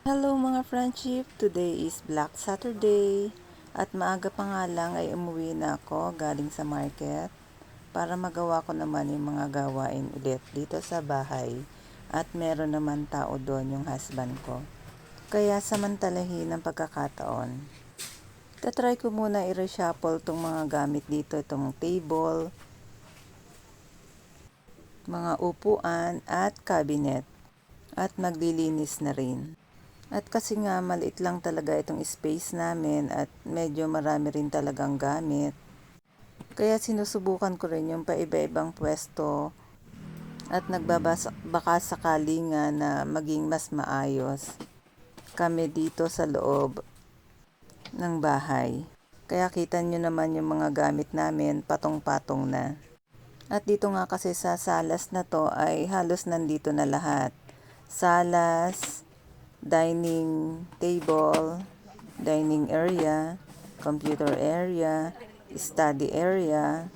Hello mga friendship, today is Black Saturday at maaga pa nga lang ay umuwi na ako galing sa market para magawa ko naman yung mga gawain ulit dito sa bahay at meron naman tao doon yung husband ko. Kaya samantalahin ang pagkakataon. Tatry ko muna i-reshuffle tong mga gamit dito, itong table, mga upuan at cabinet at maglilinis na rin. At kasi nga maliit lang talaga itong space namin at medyo marami rin talagang gamit. Kaya sinusubukan ko rin yung paiba-ibang pwesto at baka sakali nga na maging mas maayos kami dito sa loob ng bahay. Kaya kita nyo naman yung mga gamit namin patong-patong na. At dito nga kasi sa salas na to ay halos nandito na lahat. Salas, dining table, dining area, computer area, study area,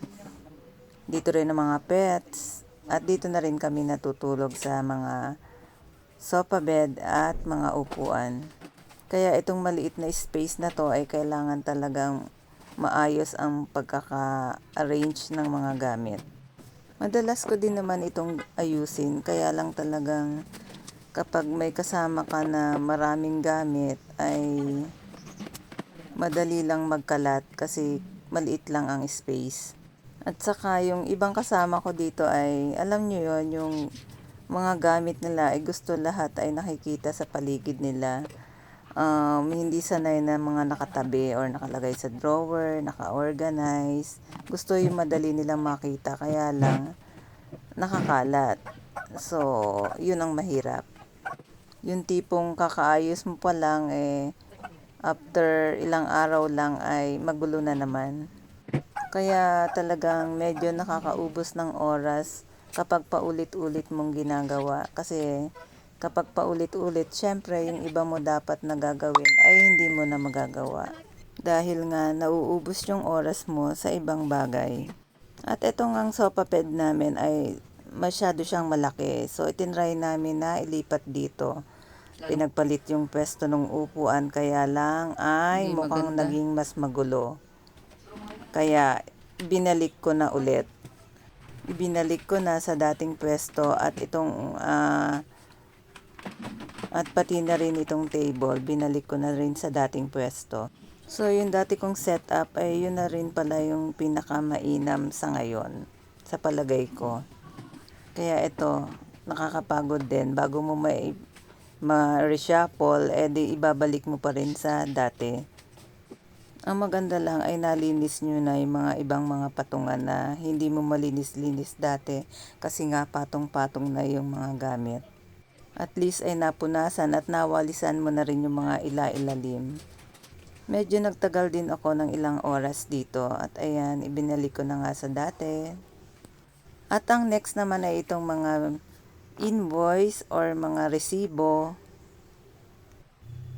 dito rin ang mga pets, at dito na rin kami natutulog sa mga sofa bed at mga upuan. Kaya itong maliit na space na to ay kailangan talagang maayos ang pagkaka-arrange ng mga gamit. Madalas ko din naman itong ayusin, kaya lang talagang kapag may kasama ka na maraming gamit ay madali lang magkalat kasi maliit lang ang space. At saka yung ibang kasama ko dito ay alam nyo yon, yung mga gamit nila ay gusto lahat ay nakikita sa paligid nila. Hindi sanay na mga nakatabi or nakalagay sa drawer, naka-organize. Gusto yung madali nilang makita, kaya lang nakakalat. So, yun ang mahirap. Yung tipong kakaayos mo pa lang after ilang araw lang ay magulo na naman. Kaya talagang medyo nakakaubos ng oras kapag paulit-ulit mong ginagawa. Kasi kapag paulit-ulit, syempre yung iba mo dapat na gagawin ay hindi mo na magagawa. Dahil nga nauubos yung oras mo sa ibang bagay. At itong ang sofa bed namin ay masyado siyang malaki. So itinry namin na ilipat dito. Pinagpalit yung pwesto ng upuan, kaya lang ay Hindi mukhang maganda. naging mas magulo. Kaya binalik ko na ulit. Ibinalik ko na sa dating pwesto at itong at pati na rin itong table, binalik ko na rin sa dating pwesto. So yung dati kong setup ay yun na rin pala yung pinakamainam sa ngayon, sa palagay ko. Kaya ito, nakakapagod din. Bago mo ma-reshuffle, edi ibabalik mo pa rin sa dati. Ang maganda lang ay nalinis nyo na yung mga ibang mga patungan na hindi mo malinis-linis dati kasi nga patong-patong na yung mga gamit. At least ay napunasan at nawalisan mo na rin yung mga ila-ilalim. Medyo nagtagal din ako ng ilang oras dito at ayan, ibinalik ko na nga sa dati. At ang next naman ay itong mga invoice or mga resibo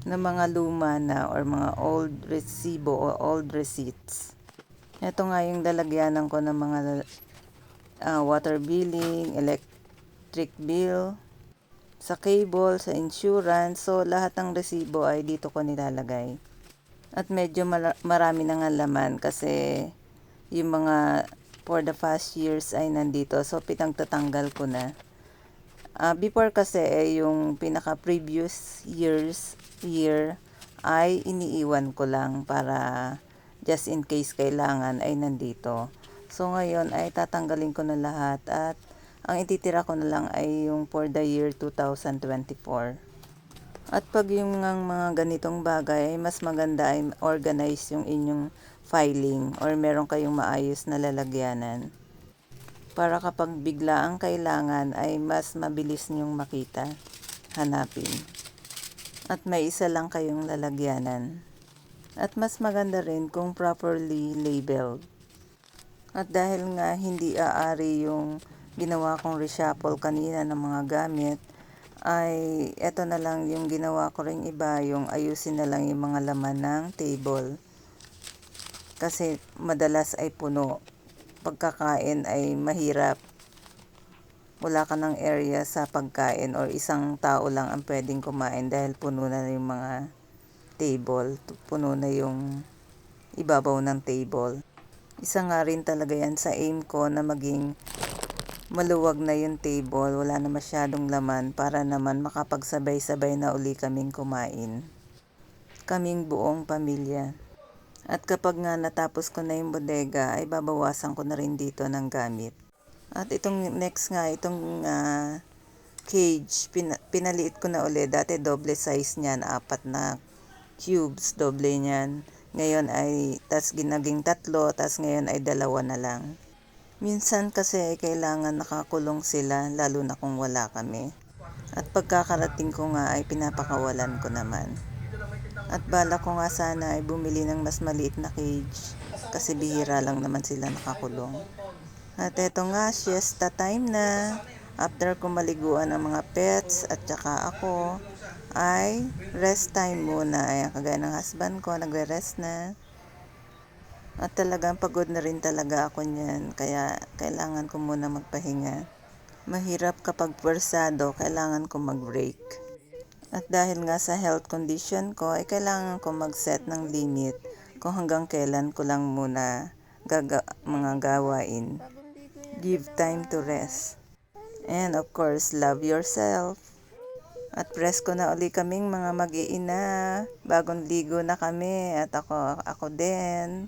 na mga luma na or mga old resibo o old receipts. Ito nga yung lalagyanan ko ng mga water billing, electric bill, sa cable, sa insurance. So lahat ng resibo ay dito ko nilalagay. At medyo marami na nga laman kasi yung mga for the past years ay nandito. So pinagtatanggal ko na. Before kasi yung pinaka previous year ay iniiwan ko lang para just in case kailangan ay nandito. So ngayon ay tatanggalin ko na lahat at ang ititira ko na lang ay yung for the year 2024. At pag yung mga ganitong bagay ay mas maganda ay organize yung inyong filing or meron kayong maayos na lalagyanan. Para kapag bigla ang kailangan ay mas mabilis niyong makita, hanapin. At may isa lang kayong lalagyanan. At mas maganda rin kung properly labeled. At dahil nga hindi aari yung ginawa kong reshuffle kanina ng mga gamit, ay eto na lang yung ginawa ko ring iba, yung ayusin na lang yung mga laman ng table. Kasi madalas ay puno. Pagkakain ay mahirap. wala ka ng area sa pagkain or isang tao lang ang pwedeng kumain dahil puno na yung mga table, puno na yung ibabaw ng table. Isa nga rin talaga yan sa aim ko na maging maluwag na yung table, wala na masyadong laman para naman makapagsabay-sabay na uli kaming kumain. Kaming buong pamilya. At kapag nga natapos ko na yung bodega, ay babawasan ko na rin dito ng gamit. At itong next nga, itong cage, pinaliit ko na uli. Dati doble size niyan, 4 na cubes, doble niyan. Ngayon ay, tas ginaging 3, tas ngayon ay 2 na lang. Minsan kasi kailangan nakakulong sila, lalo na kung wala kami. At pagkakarating ko nga ay pinapakawalan ko naman. At bala ko nga sana ay bumili ng mas maliit na cage kasi bihira lang naman sila nakakulong. At eto nga, siesta time na. After ko maliguan ang mga pets at saka ako, ay rest time muna. Ayan, kagaya ng husband ko, nagre-rest na. At talagang pagod na rin talaga ako niyan, kaya kailangan ko muna magpahinga. Mahirap kapag pwersado, kailangan ko mag-break. At dahil nga sa health condition ko, ay kailangan ko mag-set ng limit kung hanggang kailan ko lang muna mga gawain. Give time to rest. And of course, love yourself. At presko na uli kaming mga mag-iina. Bagong ligo na kami at ako din.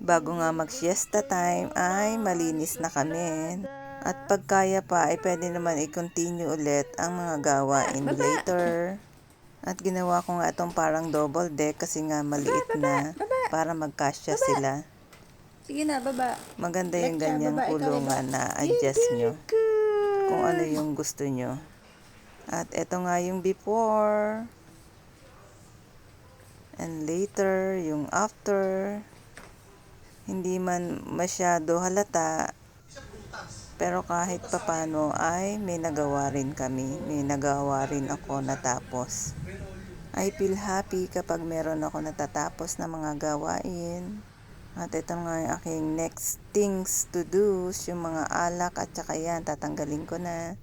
Bago nga mag-siesta time ay malinis na kami. At pag kaya pa ay pwede naman i-continue ulit ang mga gawain later. At ginawa ko nga itong parang double deck kasi nga maliit na para magkasya sila. Sige na, baba. Maganda yung ganyang kulungan na adjust nyo kung ano yung gusto nyo. At ito nga yung before and later, yung after. Hindi man masyado halata, pero kahit papano ay may nagawa rin kami. May nagawa rin ako natapos. I feel happy kapag meron ako natatapos na mga gawain. At ito nga yung aking next things to do. Yung mga alak at saka yan, tatanggalin ko na.